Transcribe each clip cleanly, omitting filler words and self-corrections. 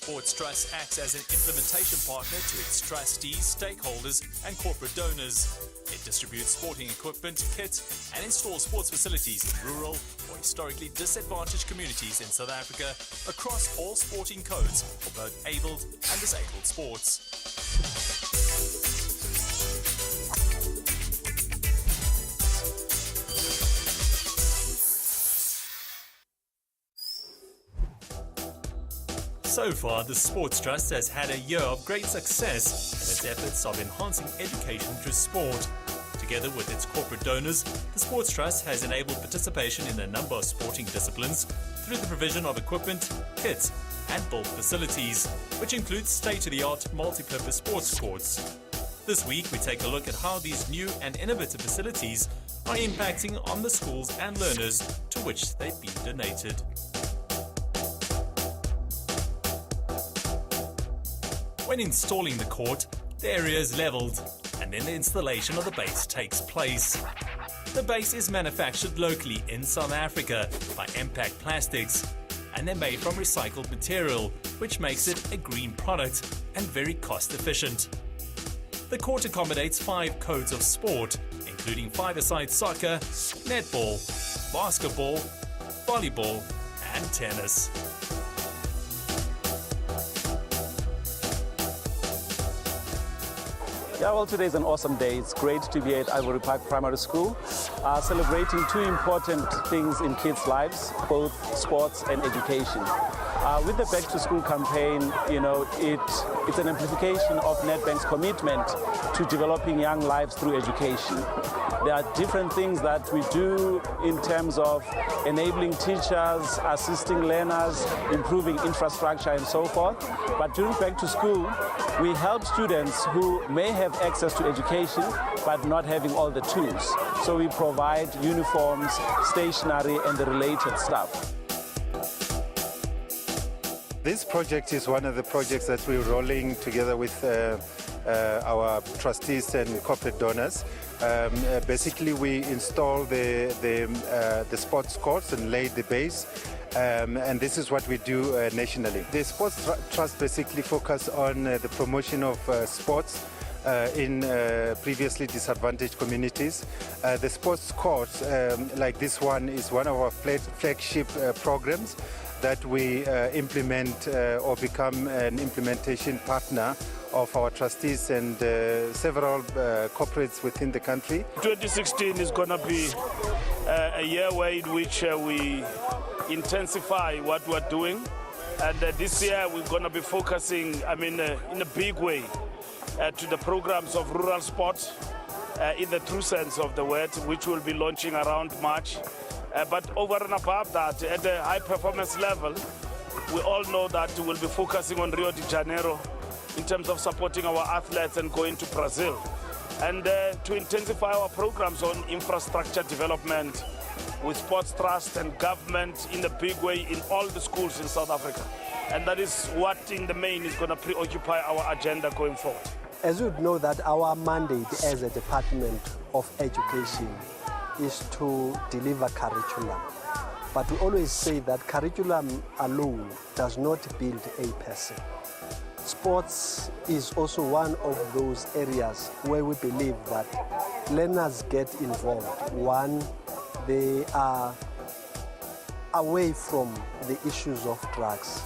Sports Trust acts as an implementation partner to its trustees, stakeholders and corporate donors. It distributes sporting equipment, kits and installs sports facilities in rural or historically disadvantaged communities in South Africa across all sporting codes for both abled and disabled sports. So far, the Sports Trust has had a year of great success in its efforts of enhancing education through sport. Together with its corporate donors, the Sports Trust has enabled participation in a number of sporting disciplines through the provision of equipment, kits and built facilities, which includes state-of-the-art multi-purpose sports courts. This week, we take a look at how these new and innovative facilities are impacting on the schools and learners to which they've been donated. When installing the court, the area is leveled and then the installation of the base takes place. The base is manufactured locally in South Africa by Impact Plastics and they're made from recycled material, which makes it a green product and very cost efficient. The court accommodates 5 codes of sport, including five-a-side soccer, netball, basketball, volleyball and tennis. Yeah, well, today's an awesome day. It's great to be at Ivory Park Primary School, celebrating 2 important things in kids' lives, both sports and education. With the Back to School campaign, it's an amplification of Nedbank's commitment to developing young lives through education. There are different things that we do in terms of enabling teachers, assisting learners, improving infrastructure and so forth. But during Back to School, we help students who may have access to education but not having all the tools. So we provide uniforms, stationery and the related stuff. This project is one of the projects that we're rolling together with our trustees and corporate donors. Basically, we install the sports courts and lay the base, and this is what we do nationally. The Sports Trust basically focus on the promotion of sports in previously disadvantaged communities. The sports courts, like this one, is one of our flagship programs that we implement or become an implementation partner of our trustees and several corporates within the country. 2016 is going to be a year in which we intensify what we're doing, and this year we're going to be focusing, in a big way, to the programs of rural sport in the true sense of the word, which will be launching around March. But over and above that, at the high performance level, we all know that we'll be focusing on Rio de Janeiro in terms of supporting our athletes and going to Brazil. And to intensify our programs on infrastructure development with Sports Trust and government in a big way in all the schools in South Africa. And that is what in the main is going to preoccupy our agenda going forward. As you know, that our mandate as a Department of Education is to deliver curriculum. But we always say that curriculum alone does not build a person. Sports is also one of those areas where we believe that learners get involved. One, they are away from the issues of drugs.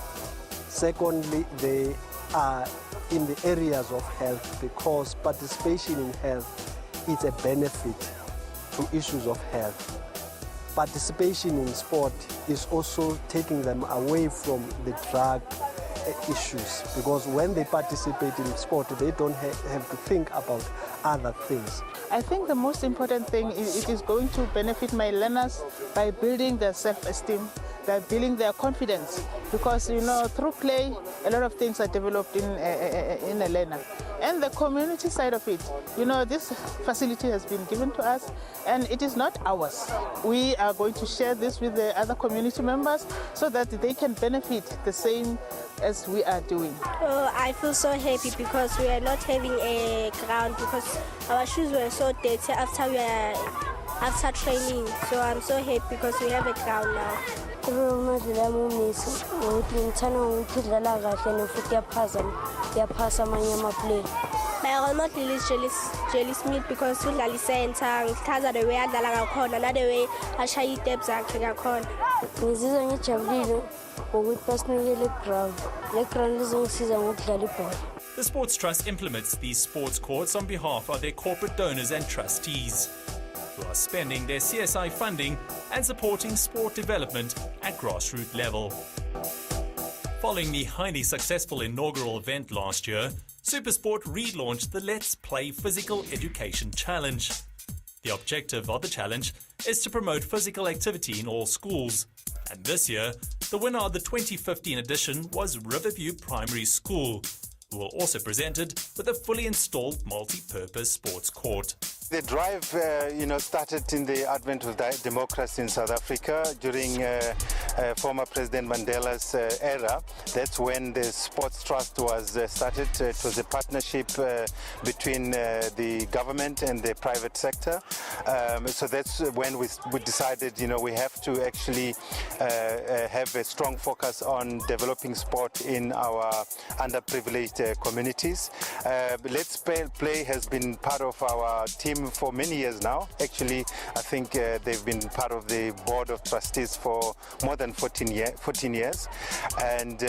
Secondly, they are in the areas of health, because participation in health is a benefit to issues of health. Participation in sport is also taking them away from the drug issues, because when they participate in sport, they don't have to think about other things. I think the most important thing is it is going to benefit my learners by building their self-esteem, by building their confidence, because through play a lot of things are developed in a learner. And the community side of it, this facility has been given to us and it is not ours. We are going to share this with the other community members so that they can benefit the same as we are doing. Oh, I feel so happy because we are not having a ground, because our shoes were so dirty after we are after training. So I'm so happy because we have a ground now. My role model is Jelly Smith because we dlala center, ngichaza the way adlala ngakhona na the way ashaya iteps zakhe ngakhona. Ngizizwa ngijabulile ngokuthi basinikele ground. Le ground izongisiza ngokudlala ibhola. The Sports Trust implements these sports courts on behalf of their corporate donors and trustees, who are spending their CSI funding and supporting sport development at grassroots level. Following the highly successful inaugural event last year, Supersport relaunched the Let's Play Physical Education Challenge. The objective of the challenge is to promote physical activity in all schools. And this year, the winner of the 2015 edition was Riverview Primary School, who were also presented with a fully installed multi-purpose sports court. The drive, started in the advent of democracy in South Africa during former President Mandela's era. That's when the Sports Trust was started. It was a partnership between the government and the private sector. So that's when we decided, we have to actually have a strong focus on developing sport in our underprivileged communities. Let's Play has been part of our team for many years now. Actually, I think they've been part of the board of trustees for more than 14 years. And,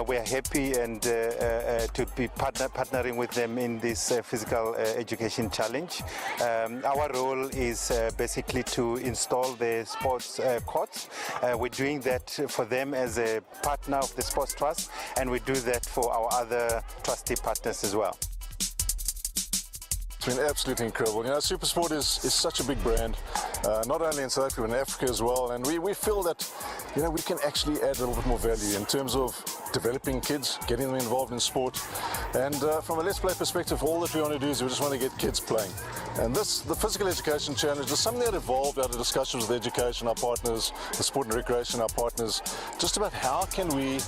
we're happy and to be partnering with them in this physical education challenge. Our role is basically to install the sports courts. We're doing that for them as a partner of the Sports Trust, and we do that for our other trustee partners as well. It's been absolutely incredible. Supersport is such a big brand, not only in South Africa, but in Africa as well. And we feel that, we can actually add a little bit more value in terms of developing kids, getting them involved in sport. And from a Let's Play perspective, all that we want to do is we just want to get kids playing. And the Physical Education Challenge is something that evolved out of discussions with education, our partners, the sport and recreation, our partners, just about how can we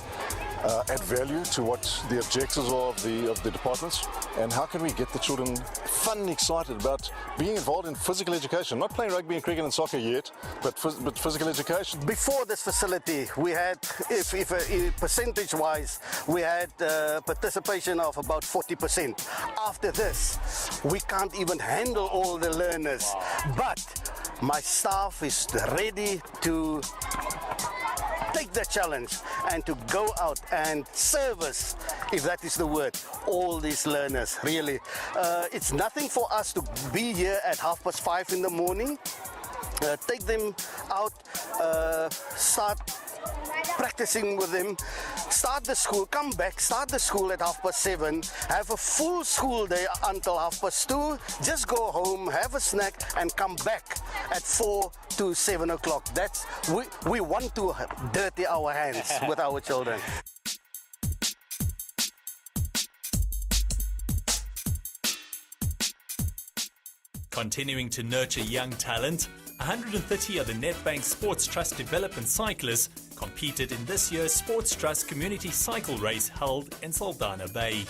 add value to what the objectives are of the departments, and how can we get the children fun and excited about being involved in physical education, not playing rugby and cricket and soccer yet, but physical education. Before this facility, we had, if percentage-wise, we had participation of about 40%. After this, we can't even handle all the learners, but my staff is ready to take the challenge and to go out and service, if that is the word, all these learners. Really, it's nothing for us to be here at 5:30 in the morning, take them out, start practicing with them, start the school, come back, start the school at 7:30, have a full school day until 2:30, just go home, have a snack and come back at 4 to 7 o'clock. That's, we want to dirty our hands with our children. Continuing to nurture young talent, 130 of the Nedbank Sports Trust development cyclists competed in this year's Sports Trust Community Cycle Race held in Saldanha Bay.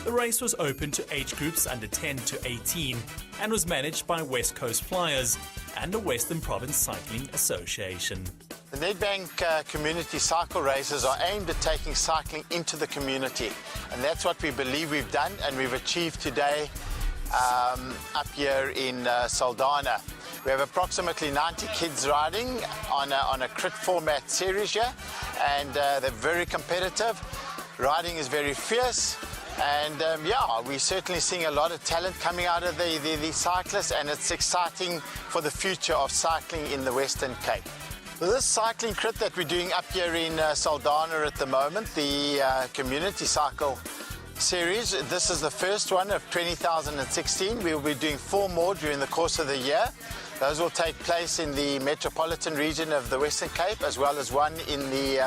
The race was open to age groups under 10 to 18 and was managed by West Coast Flyers and the Western Province Cycling Association. The Nedbank Community Cycle Races are aimed at taking cycling into the community, and that's what we believe we've done and we've achieved today up here in Saldanha. We have approximately 90 kids riding on a crit format series here, and they're very competitive. Riding is very fierce, and we're certainly seeing a lot of talent coming out of the cyclists, and it's exciting for the future of cycling in the Western Cape. This cycling crit that we're doing up here in Saldanha at the moment, the Community Cycle Series, this is the first one of 2016. We will be doing 4 more during the course of the year. Those will take place in the metropolitan region of the Western Cape, as well as one in the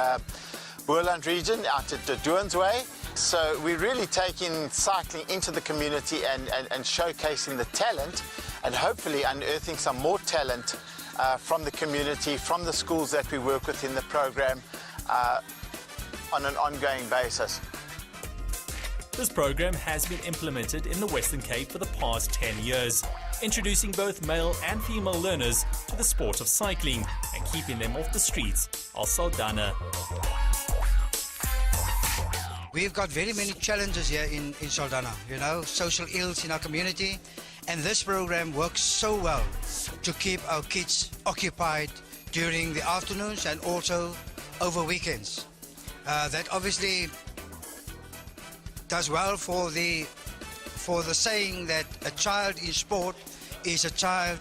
Boerland region out at Doorn's Way. So we're really taking cycling into the community and showcasing the talent, and hopefully unearthing some more talent from the community, from the schools that we work with in the program on an ongoing basis. This program has been implemented in the Western Cape for the past 10 years, introducing both male and female learners to the sport of cycling and keeping them off the streets of Saldanha. We've got very many challenges here in Saldanha, social ills in our community, and this program works so well to keep our kids occupied during the afternoons and also over weekends. That obviously does well for the saying that a child in sport is a child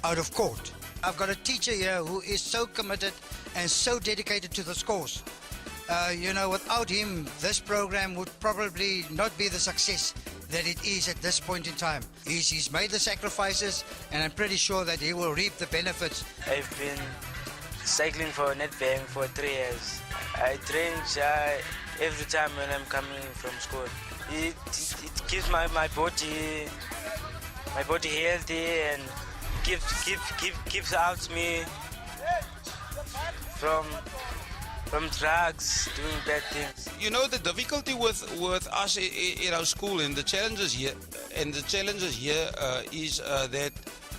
out of court. I've got a teacher here who is so committed and so dedicated to this course. Without him, this program would probably not be the success that it is at this point in time. He's made the sacrifices, and I'm pretty sure that he will reap the benefits. I've been cycling for Nedbank for 3 years. I train every time when I'm coming from school. It keeps my body healthy and keeps out me from drugs, doing bad things. The difficulty with us in our school and the challenges here is that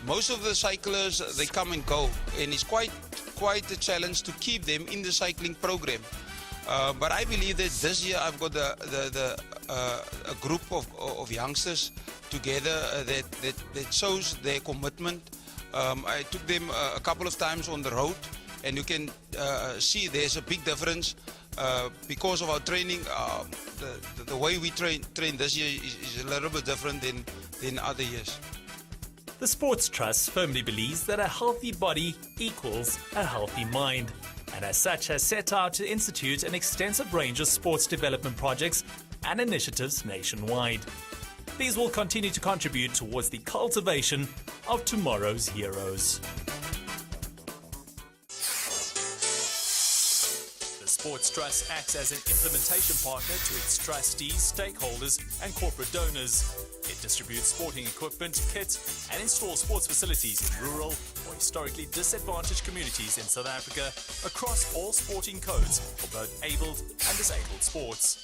most of the cyclists, they come and go, and it's quite a challenge to keep them in the cycling program. But I believe that this year I've got a group of youngsters together that shows their commitment. I took them a couple of times on the road, and you can see there's a big difference because of our training. The way we train this year is a little bit different than other years. The Sports Trust firmly believes that a healthy body equals a healthy mind, and as such has set out to institute an extensive range of sports development projects and initiatives nationwide. These will continue to contribute towards the cultivation of tomorrow's heroes. The Sports Trust acts as an implementation partner to its trustees, stakeholders and corporate donors. It distributes sporting equipment, kits and installs sports facilities in rural or historically disadvantaged communities in South Africa across all sporting codes for both abled and disabled sports.